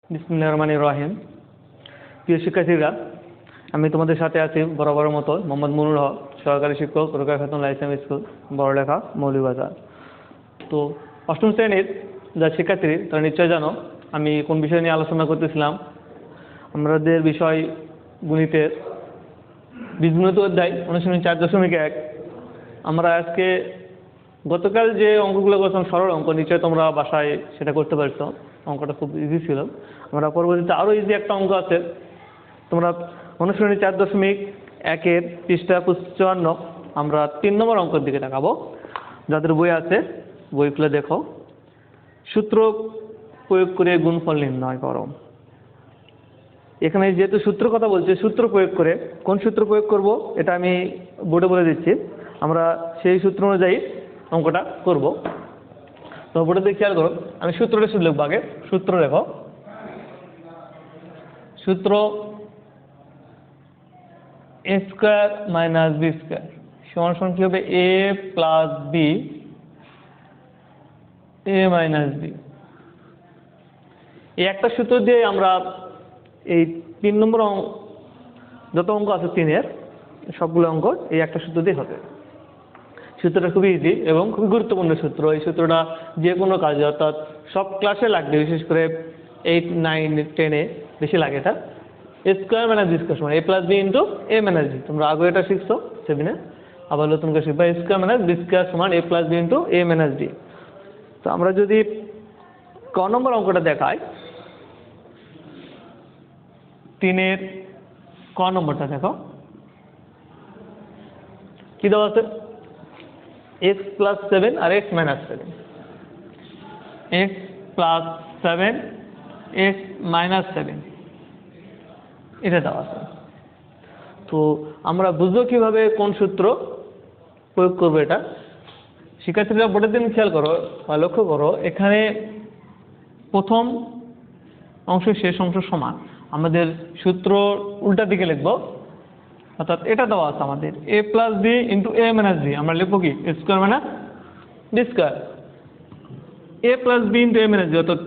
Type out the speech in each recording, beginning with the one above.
বিসমিল্লাহির রহমানির রহিম। প্রিয় শিক্ষার্থীরা, আমি তোমাদের সাথে আছি বরাবরের মতো মোহাম্মদ মুনুল হক, সহকারী শিক্ষক, রোকেয়া খাতুন ইসলামিক স্কুল, বড়লেখা, মৌলভীবাজার। তো অষ্টম শ্রেণীর যা শিক্ষার্থী তারা নিশ্চয় জানো আমি কোন বিষয় নিয়ে আলোচনা করতেছিলাম। আমাদের বিষয় গণিতের বীজগণিত অধ্যায় অনুশীলনী 4.1। আমরা আজকে গতকাল যে অঙ্কগুলো করছিলাম সরল অঙ্ক, নিশ্চয়ই তোমরা বাসায় সেটা করতে পারছো। অঙ্কটা খুব ইজি ছিল। আমরা পরবর্তীতে আরও ইজি একটা অঙ্ক আছে, তোমরা অনুশীলনী 4.1 পৃষ্ঠা 55 আমরা 3 নম্বর অঙ্কের দিকে তাকাবো। যাদের বই আছে বই খুলে দেখো। সূত্র প্রয়োগ করে গুণফল নির্ণয় করো। এখানে যেহেতু সূত্র কথা বলছে, সূত্র প্রয়োগ করে কোন সূত্র প্রয়োগ করব এটা আমি বোর্ডে বলে দিচ্ছি। আমরা সেই সূত্র অনুযায়ী অঙ্কটা করব। তো বোর্ডে দিয়ে খেয়াল করো, আমি সূত্রটা শুধু লিখবো আগে। সূত্র লেখো। সূত্র a square minus B square সমান সমান কি হবে? a plus B a minus B. এই একটা সূত্র দিয়ে আমরা এই 3 নম্বর যত অঙ্ক আছে 3-এর সবগুলো অঙ্ক এই একটা সূত্র দিয়ে হবে। সূত্রটা খুবই ইজি এবং খুবই গুরুত্বপূর্ণ সূত্র। এই সূত্রটা যে কোনো কাজে অর্থাৎ সব ক্লাসে লাগবে, বিশেষ করে 8, 9, 10-এ বেশি লাগে। এটা a square minus B square সমান a plus B into a minus B. তোমরা আগে এটা শিখছো 7-এ, আবার নতুন করে শিখবা। a square minus B square সমান a plus B into a minus B. তো আমরা যদি ক নম্বর অঙ্কটা দেখাই, 3-এর ক নম্বরটা দেখো কি দেওয়া আছে? x প্লাস 7 আর x minus 7। x plus 7 x minus 7 এটা দেওয়া আছে। তো আমরা বুঝবো কিভাবে কোন সূত্র প্রয়োগ করবো এটা। শিক্ষার্থীরা বোর্ডের দিন খেয়াল করো বা লক্ষ্য করো, এখানে প্রথম অংশ শেষ অংশ সমান। আমাদের সূত্র উল্টা দিকে লিখবো, অর্থাৎ এটা দেওয়া আছে আমাদের a plus B into a minus B. আমরা লিখবো কি? a square minus B square. a plus B into a minus B, অর্থাৎ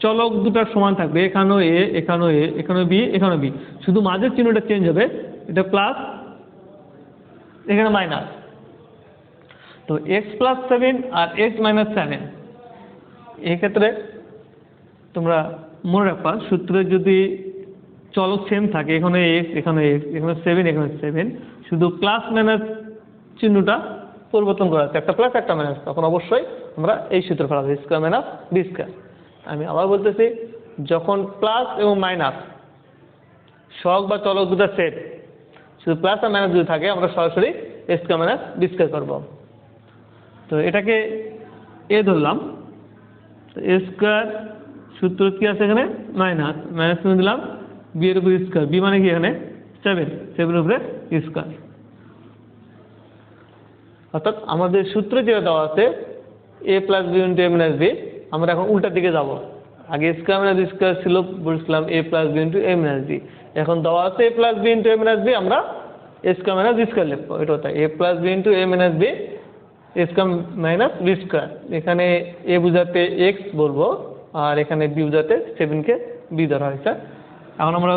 চলক দুটো সমান থাকবে। এখানেও a, এখানেও a, এখানেও b, এখানেও b, শুধু মাঝের চিহ্নটা চেঞ্জ হবে। এটা প্লাস, এখানে মাইনাস। তো x প্লাস 7 আর x মাইনাস 7, এই ক্ষেত্রে তোমরা মনে রাখবা সূত্রে যদি চলক সেম থাকে, এখানে x, এখানে x, এখানে 7, এখানে 7, শুধু প্লাস মাইনাস চিহ্নটা পরিবর্তন করা আছে, একটা প্লাস একটা মাইনাস, তখন অবশ্যই আমরা এই সূত্র ফেলা হবে স্কয়ার মাইনাস বি স্কয়ার। আমি আবার বলতেছি, যখন প্লাস এবং মাইনাস সহগ বা চলক দুটো সেট, শুধু প্লাস আর মাইনাস যদি থাকে, আমরা সরাসরি স্কয়ার মাইনাস বি স্কয়ার করবো। তো এটাকে এ ধরলাম। এ স্কয়ার সূত্র কি আছে? এখানে মাইনাস মাইনাস দিলাম বি এর উপর স্কয়ার। বি মানে কি? এখানে 7, 7-এর উপরে স্কয়ার। অর্থাৎ আমাদের সূত্র যেটা দেওয়া আছে a plus B into a minus B, আমরা এখন উল্টার দিকে যাব। আগে স্কয়ার মাইনাস বি স্কয়ার ছিল, বলছিলাম a plus B into a minus B. এখন দেওয়া আছে a plus B into a minus B, আমরা স্কয়ার মাইনাস বি স্কয়ার লিখবো। এটা হচ্ছে a plus B into a minus B square minus B square. এখানে a বোঝাতে x বলবো, আর এখানে b বোঝাতে 7-কে b ধরা হয়েছে। এখন আমরা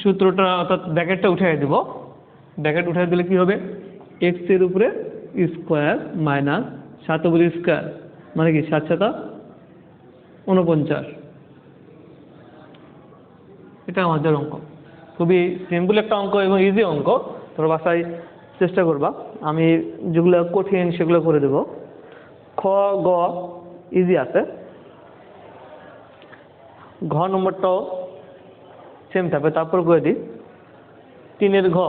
সূত্রটা অর্থাৎ ব্র্যাকেটটা উঠিয়ে দেব। ব্র্যাকেট উঠিয়ে দিলে কি হবে? x এর উপরে স্কয়ার মাইনাস 7 উপরে স্কয়ার, মানে কি 7 7 49। এটা আমাদের অঙ্ক। খুবই সিম্পল একটা অঙ্ক এবং ইজি অঙ্ক। তোমরা বাসায় চেষ্টা করবা। আমি যেগুলো কঠিন সেগুলো করে দেব। খ গ ইজি আছে, ঘ নম্বরটাও সেম থাকবে। তারপর করে দিই 3-এর ঘ।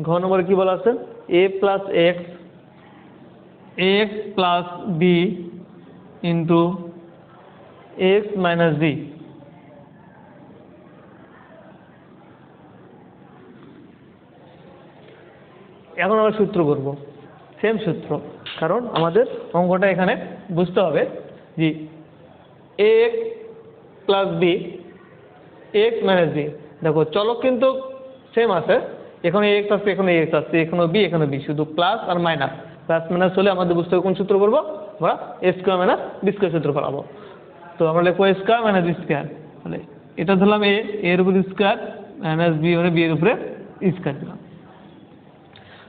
ঘ নম্বরে কি বলা আছে? a plus X, X plus B into x minus B. এখন আমরা সূত্র করব, সেম সূত্র, কারণ আমাদের অঙ্কটা এখানে বুঝতে হবে যে X plus B X minus B. দেখো চলক কিন্তু সেম আছে, এখানে এক্স আছে, এখানে এক্স আছে, এখানে বি, এখানে বি, শুধু প্লাস আর মাইনাস। প্লাস মাইনাস হলে আমাদের বুঝতে হবে কোন সূত্র করবো আমরা, এ স্কোয়ার মাইনাস বি স্কোয়ার সূত্র করাবো। তো আমরা লিখবো এ স্কোয়ার মাইনাস বি স্কোয়ার, তাহলে এটা ধরলাম এ, এর উপরে স্কোয়ার, মাইনাস বি মানে বি এর উপরে স্কোয়ার দিলাম।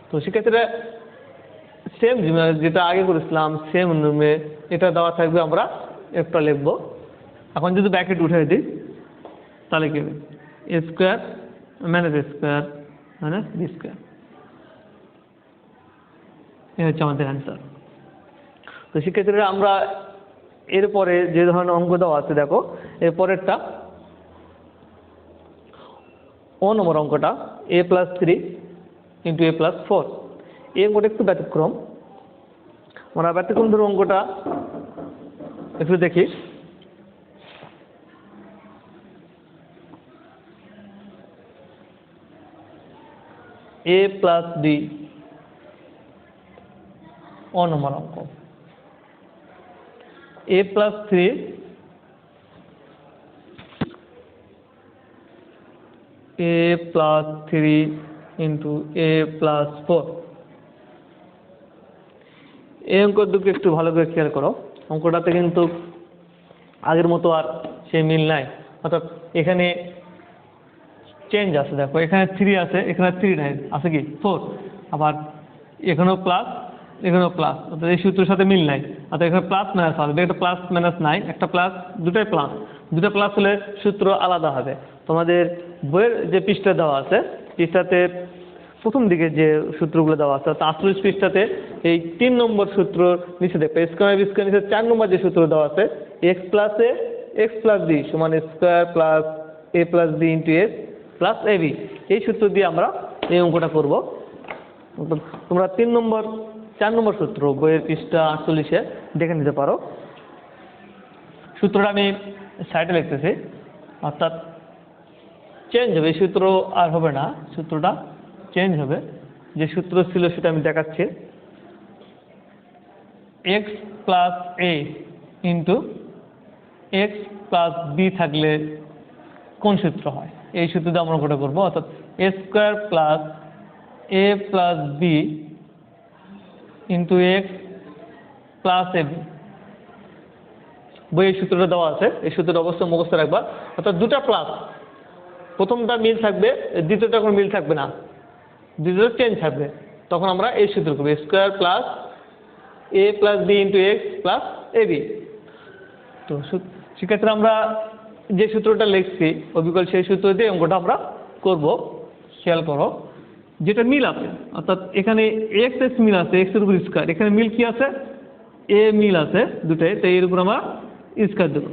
তো সেক্ষেত্রে সেম যেটা আগে করেছিলাম সেম নিয়মে এটা দেওয়া থাকবে, আমরা একটা লিখবো। এখন যদি ব্র্যাকেট উঠে দিই তাহলে কি হবে, এ স্কোয়ার মাইনাস এ স্কোয়ার মাইনাস বি স্কোয়ার, এই হচ্ছে আমাদের অ্যান্সার। তো সেক্ষেত্রে আমরা এরপরে যে ধরনের অঙ্ক দেওয়া আছে, দেখো এরপরেরটা ও নম্বর অঙ্কটা এ প্লাস 3 ইন্টু এ প্লাস 4, এই অঙ্কটা একটু ব্যতিক্রম। আমরা ব্যতিক্রম ধরো অঙ্কটা একটু দেখি। এ প্লাস বি ও নম্বর অঙ্ক, এ প্লাস 3 এ প্লাস 3 ইন্টু এ প্লাস 4, এই অঙ্কের দিকে একটু ভালো করে খেয়াল করো। অঙ্কটাতে কিন্তু আগের মতো আর সে মিল নাই, অর্থাৎ এখানে চেঞ্জ আছে। দেখো এখানে 3 আছে, এখানে 3 নাই, আছে কি 4, আবার এখানেও প্লাস, এখানেও প্লাস, অর্থাৎ এই সূত্রের সাথে মিল নাই। অর্থাৎ এখানে প্লাস মাইনাস হবে, একটা প্লাস মাইনাস নাই, একটা প্লাস, দুটাই প্লাস। দুটা প্লাস হলে সূত্র আলাদা হবে। তোমাদের বইয়ের যে পৃষ্ঠা দেওয়া আছে, পৃষ্ঠাতে প্রথম দিকে যে সূত্রগুলো দেওয়া আছে, 48 পৃষ্ঠাতে এই 3 নম্বর সূত্র নিচে দেখবে স্কোয়ার বি স্কোয়ার, নিচে 4 নম্বর যে সূত্র দেওয়া আছে, x plus a x plus b সমান square plus a plus B into x plus a b, এই সূত্র দিয়ে আমরা এই অঙ্কটা করব। তোমরা 4 নম্বর সূত্র বইয়ের পৃষ্ঠা 48-এ দেখে নিতে পারো। সূত্রটা আমি সাইডে লিখতেছি, অর্থাৎ চেঞ্জ হবে, এই সূত্র আর হবে না, সূত্রটা চেঞ্জ হবে। যে সূত্র ছিল সেটা আমি দেখাচ্ছি। X plus a into x plus B থাকলে কোন সূত্র হয়, এই সূত্র দিয়ে আমরা অঙ্কটা করবো। অর্থাৎ a square plus a plus B into x plus a b, বই এই সূত্রটা দেওয়া আছে, এই সূত্রটা অবশ্যই মুখস্থ রাখবা। অর্থাৎ দুটা প্লাস, প্রথমটা মিল থাকবে, দ্বিতীয়টা কোনো মিল থাকবে না, দ্বিতীয়টা চেঞ্জ থাকবে, তখন আমরা এই সূত্র করবো square plus a plus B into x plus a b. তো সেক্ষেত্রে আমরা যে সূত্রটা লিখছি অবিকল, সেই সূত্র দিয়ে অঙ্কটা আমরা করব। খেয়াল করো যেটা মিল আছে, অর্থাৎ এখানে এক্স এক্স মিল আছে, এক্স এর উপর স্কোয়ার, এখানে মিল কি আছে, এ মিল আছে দুটাই, তাই এর উপর আমরা স্কোয়ার দেবো।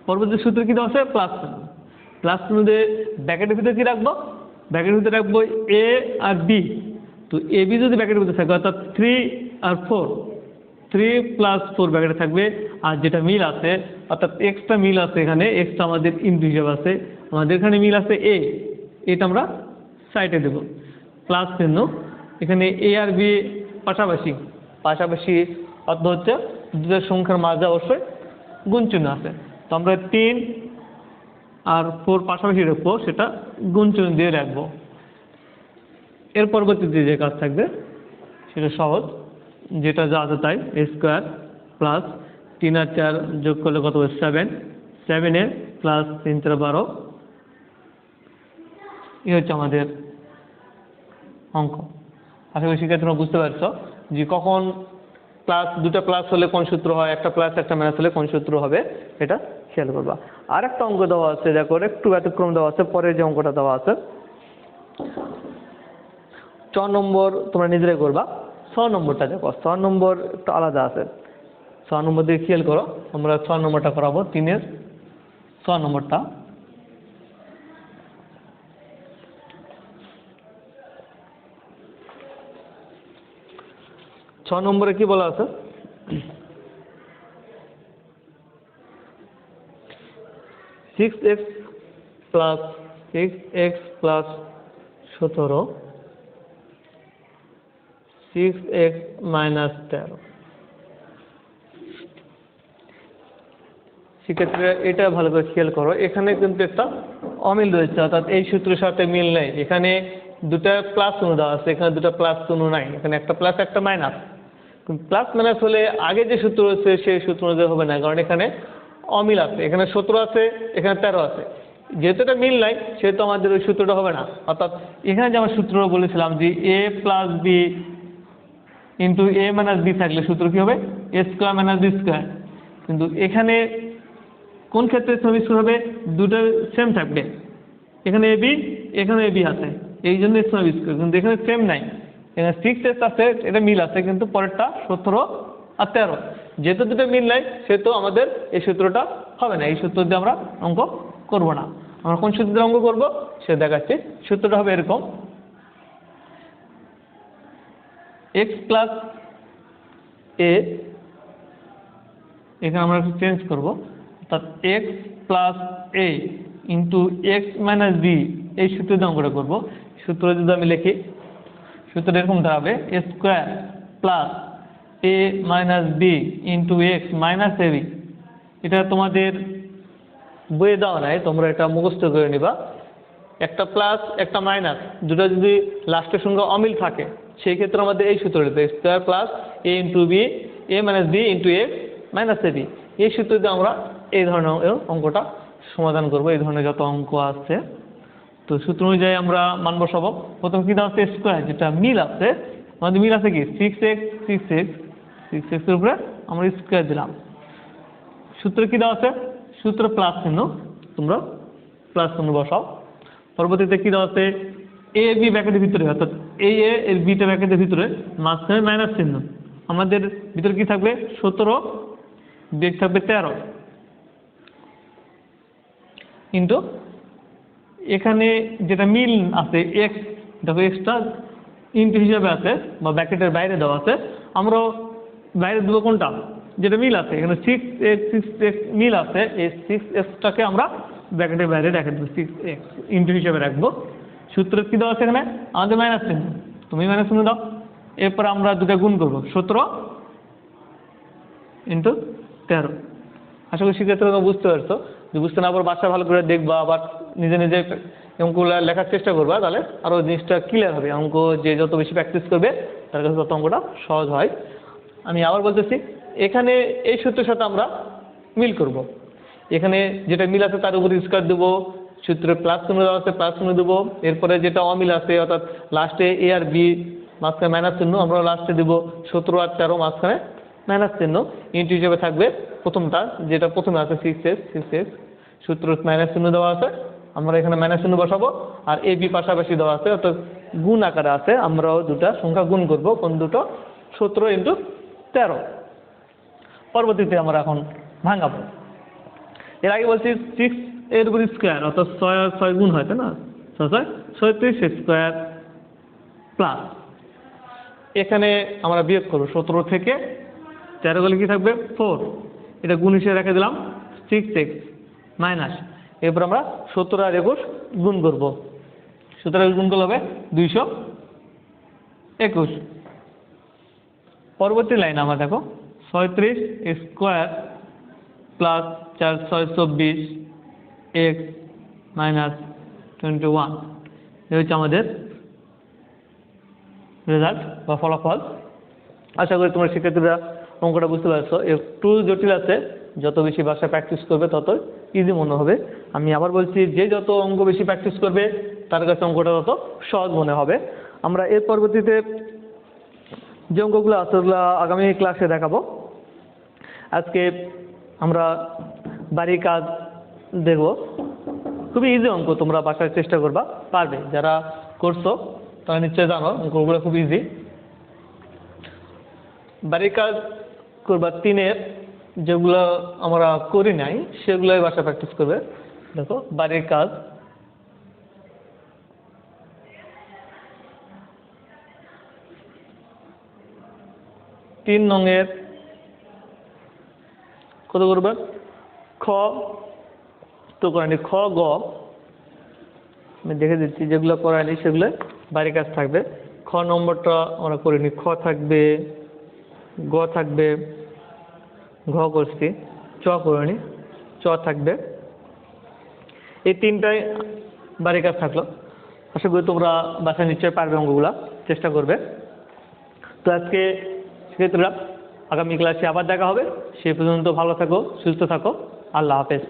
পরবর্তী সূত্র কি দেওয়া আছে, প্লাস চিহ্ন। প্লাস চিহ্ন দিয়ে ব্র্যাকেটের ভিতরে কি রাখবো, ব্র্যাকেটের ভিতরে রাখবো এ আর বি। তো এ বি যদি ব্র্যাকেটের ভিতরে থাকবে, অর্থাৎ 3 আর 4, 3 প্লাস 4 ব্র্যাকেটে থাকবে। আর যেটা মিল আছে, অর্থাৎ এক্সটা মিল আছে, এখানে এক্সটা আমাদের ইনটু হিসাবে আছে, আমাদের এখানে মিল আছে এ, এটা আমরা সাইডে দেব প্লাস চিহ্ন। এখানে এ আর বি পাশাপাশি, পাশাপাশি অর্থ হচ্ছে দুটোর সংখ্যার মাঝে অবশ্যই গুণ চিহ্ন আছে। তো আমরা 3 আর 4 পাশাপাশি রাখবো, সেটা গুণ চিহ্ন দিয়ে রাখবো। এর পরবর্তীতে যে কাজ থাকবে সেটা সহজ, যেটা যা আছে তাই, এ স্কোয়ার প্লাস 3 আর 4 যোগ করলে কত হবে 7, 7 প্লাস 3 4 12, এই হচ্ছে আমাদের অঙ্ক। আশা করি শিক্ষার্থী তোমরা বুঝতে পারছো যে কখন প্লাস, দুটা প্লাস হলে কোন সূত্র হয়, একটা প্লাস একটা মাইনাস হলে কোন সূত্র হবে, এটা খেয়াল করবা। আর একটা অঙ্ক দেওয়া আছে, দেখো একটু ব্যতিক্রম দেওয়া আছে, পরে যে অঙ্কটা দেওয়া আছে 6 নম্বর, তোমরা নিজেরাই করবা। 6 নম্বরটা দেখো, 6 নম্বর একটু আলাদা আছে। 6 নম্বর দিয়ে খেয়াল করো, আমরা 6 নম্বরটা করাবো, 3-এর 6 নম্বরটা। ছয় নম্বরে কি বলা আছে, 6x plus 6x plus 17, 6x minus 13। সেক্ষেত্রে এটা ভালো করে খেয়াল করো, এখানে কিন্তু একটা অমিল রয়েছে, অর্থাৎ এই সূত্রের সাথে মিল নেই। এখানে দুটা প্লাস চিহ্ন দেওয়া আছে, এখানে দুটা প্লাস চিহ্ন নাই, এখানে একটা প্লাস একটা মাইনাস। প্লাস মাইনাস হলে আগে যে সূত্র রয়েছে সেই সূত্র অনুযায়ী হবে না, কারণ এখানে অমিল আছে, এখানে 17 আছে, এখানে 13 আছে। যেহেতু এটা মিল নাই সেহেতু আমাদের ওই সূত্রটা হবে না। অর্থাৎ এখানে যে আমরা সূত্র বলেছিলাম যে এ প্লাস বি ইন্টু এ মাইনাস বি থাকলে সূত্র কী হবে? এ স্কোয়ার মাইনাস বি স্কোয়ার। কিন্তু এখানে কোন ক্ষেত্রে স্কোয়ার হবে? দুটো সেম থাকবে, এখানে এ বি, এখানে এ বি আছে, এই জন্য স্কোয়ার বি স্কোয়ার। কিন্তু এখানে সেম নাই, এখানে 6s আছে, এটা মিল আছে, কিন্তু পরেরটা 17 আর 13। যেহেতু দুটো মিল নাই সেহেতু আমাদের এই সূত্রটা হবে না, এই সূত্র দিয়ে আমরা অঙ্ক করব না। আমরা কোন সূত্র দিয়ে অঙ্ক করব সে দেখাচ্ছি। সূত্রটা হবে এরকম, x প্লাস এ, এখানে আমরা একটু চেঞ্জ করবো, অর্থাৎ x plus a into x minus B, এই সূত্র দিয়ে অঙ্কটা করবো। সূত্র যদি আমি লিখি, সূত্রটা এরকম দাঁড়াবে a square plus a minus b into x minus a b. এটা তোমাদের বইয়ে দেওয়া নাই, তোমরা এটা মুখস্থ করে নিবা। একটা প্লাস একটা মাইনাস দুটো যদি লাস্টের সঙ্গে অমিল থাকে সেই ক্ষেত্রে আমাদের এই সূত্রটা square plus a into b a minus b into x minus a b, এই সূত্র দিয়ে আমরা এই ধরনের অঙ্কটা সমাধান করব। এই ধরনের যত অঙ্ক আছে তো সূত্র অনুযায়ী আমরা মান বসাবো। প্রথম কী দেওয়া আছে? স্কোয়ার, যেটা মিল আছে, আমাদের মিল আছে কি 6x, 6x এর উপরে আমরা স্কোয়ার দিলাম। সূত্র কী দেওয়া আছে? সূত্র প্লাস চিহ্ন, তোমরা প্লাস চিহ্ন বসাও। পরবর্তীতে কী দেওয়া আছে? এ বি ব্র্যাকেটের ভিতরে, অর্থাৎ এ এর বিটা ব্র্যাকেটের ভিতরে মাঝখানে মাইনাস চিহ্ন। আমাদের ভিতরে কী থাকবে? 17, বেগ থাকবে 13 কিন্তু এখানে যেটা মিল আছে এক্স, দেখো এক্সটা ইন্টু হিসাবে আছে বা ব্র্যাকেটের বাইরে দেওয়া আছে, আমরা বাইরে দেবো কোনটা? যেটা মিল আছে। এখানে 6x মিল আছে, এই 6xটাকে আমরা ব্র্যাকেটের বাইরে রেখে দেবো, 6x ইন্টু হিসাবে রাখবো। সূত্র কী দেওয়া আছে? এখানে আমাদের মাইনাস চিহ্ন, তুমি মাইনাস চিহ্ন দাও। এরপর আমরা দুটা গুণ করবো, 17 ইন্টু 13। আশা করি সেক্ষেত্রে তোমরা বুঝতে পারছো। যদি বুঝতে না পারো বাসা ভালো করে দেখবা, আবার নিজে নিজে অঙ্কগুলো লেখার চেষ্টা করবা, তাহলে আরও জিনিসটা ক্লিয়ার হবে। অঙ্ক যে যত বেশি প্র্যাকটিস করবে তার কাছে তত অঙ্কটা সহজ হয়। আমি আবার বলতেছি, এখানে এই সূত্রের সাথে আমরা মিল করব। এখানে যেটা মিল আছে তার উপর স্কোয়ার দেবো, সূত্রে প্লাস চিহ্ন দেওয়া আছে প্লাস চিহ্ন দেবো। এরপরে যেটা অমিল আছে, অর্থাৎ লাস্টে এ আর বি মাঝখানে মাইনাস চিহ্ন, আমরা লাস্টে দেবো 17 আর 13 মাঝখানে মাইনাস চিহ্ন। ইন্টু হিসেবে থাকবে প্রথমটা, যেটা প্রথমে আছে 6x, সূত্র মাইনাস চিহ্ন দেওয়া আছে, আমরা এখানে মাইনাস চিহ্ন বসাবো। আর এ বি পাশাপাশি দেওয়া আছে, অর্থাৎ গুণ আকারে আছে, আমরাও দুটা সংখ্যা গুণ করবো। কোন দুটো? 17 ইন্টু 13। পরবর্তীতে আমরা এখন ভাঙাবো। এর আগে বলছি 6 এর উপর স্কোয়ার, অর্থাৎ 6 আর 6 গুণ হয়, তাই না? 36 স্কোয়ার প্লাস, এখানে আমরা বিয়োগ করবো 17 থেকে 13 গেলে কি থাকবে? 4, এটা গুণ হিসেবে রেখে দিলাম 6x মাইনাস। এরপর আমরা 17 আর 21 গুণ করবো, 17 গুণ করলে হবে 221। পরবর্তী লাইন আমরা দেখো 36 স্কোয়ার প্লাস 4 6 24 x মাইনাস 21। এই হচ্ছে আমাদের রেজাল্ট বা ফলাফল। আশা করি তোমরা শিক্ষার্থীরা অঙ্কটা বুঝতে পারছো। একটু জটিল আছে, যত বেশি ভাষা প্র্যাকটিস করবে তত ইজি মনে হবে। আমি আবার বলছি, যে যত অঙ্ক বেশি প্র্যাকটিস করবে তার কাছে অঙ্কটা তত সহজ মনে হবে। আমরা এর পরবর্তীতে যে অঙ্কগুলো আছে ওগুলো আগামী ক্লাসে দেখাবো। আজকে আমরা বাড়ির কাজ দেখব। খুবই ইজি অঙ্ক, তোমরা বাসায় চেষ্টা করবা, পারবে। যারা করছো তারা নিশ্চয়ই জানো অঙ্কগুলো খুব ইজি। বাড়ির কাজ করবা 3-এর, যেগুলো আমরা করি নাই সেগুলোই বাসায় প্র্যাকটিস করবে। দেখো বাড়ির কাজ, তিন নংয়ের কত করবে? খ তো করায়নি, খ গ আমি দেখে দিচ্ছি, যেগুলো করায়নি সেগুলো বাড়ির কাজ থাকবে। খ নম্বরটা আমরা করিনি, খ থাকবে, গ থাকবে, ঘ করছি, চ করিনি, চ থাকবে। এই তিনটাই বাড়ির কাজ থাকলো। আশা করি তোমরা বাসায় নিশ্চয়ই পারবে অঙ্কগুলা, চেষ্টা করবে। তো আজকে শিক্ষার্থীরা আগামী ক্লাসে আবার দেখা হবে। সেই পর্যন্ত ভালো থাকো, সুস্থ থাকো। আল্লাহ হাফেজ।